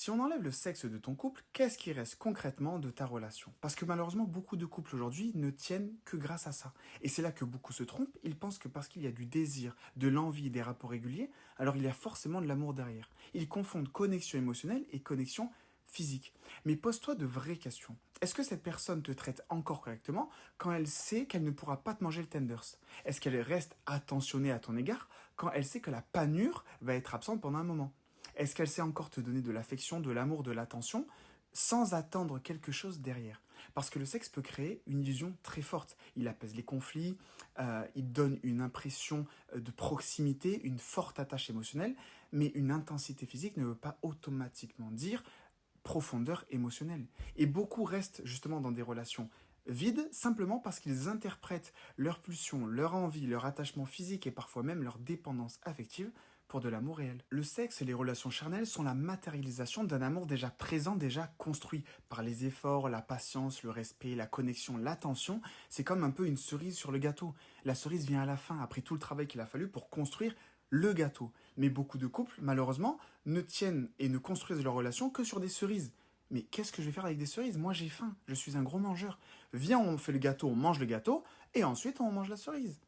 Si on enlève le sexe de ton couple, qu'est-ce qui reste concrètement de ta relation? Parce que malheureusement, beaucoup de couples aujourd'hui ne tiennent que grâce à ça. Et c'est là que beaucoup se trompent, ils pensent que parce qu'il y a du désir, de l'envie, des rapports réguliers, alors il y a forcément de l'amour derrière. Ils confondent connexion émotionnelle et connexion physique. Mais pose-toi de vraies questions. Est-ce que cette personne te traite encore correctement quand elle sait qu'elle ne pourra pas te manger le tenders? Est-ce qu'elle reste attentionnée à ton égard quand elle sait que la panure va être absente pendant un moment? Est-ce qu'elle sait encore te donner de l'affection, de l'amour, de l'attention sans attendre quelque chose derrière? Parce que le sexe peut créer une illusion très forte. Il apaise les conflits, il donne une impression de proximité, une forte attache émotionnelle, mais une intensité physique ne veut pas automatiquement dire profondeur émotionnelle. Et beaucoup restent justement dans des relations vides simplement parce qu'ils interprètent leur pulsion, leur envie, leur attachement physique et parfois même leur dépendance affective pour de l'amour réel. Le sexe et les relations charnelles sont la matérialisation d'un amour déjà présent, déjà construit par les efforts, la patience, le respect, la connexion, l'attention. C'est comme un peu une cerise sur le gâteau. La cerise vient à la fin, après tout le travail qu'il a fallu pour construire le gâteau. Mais beaucoup de couples, malheureusement, ne tiennent et ne construisent leur relation que sur des cerises. Mais qu'est-ce que je vais faire avec des cerises? Moi j'ai faim, je suis un gros mangeur. Viens, on fait le gâteau, on mange le gâteau, et ensuite on mange la cerise.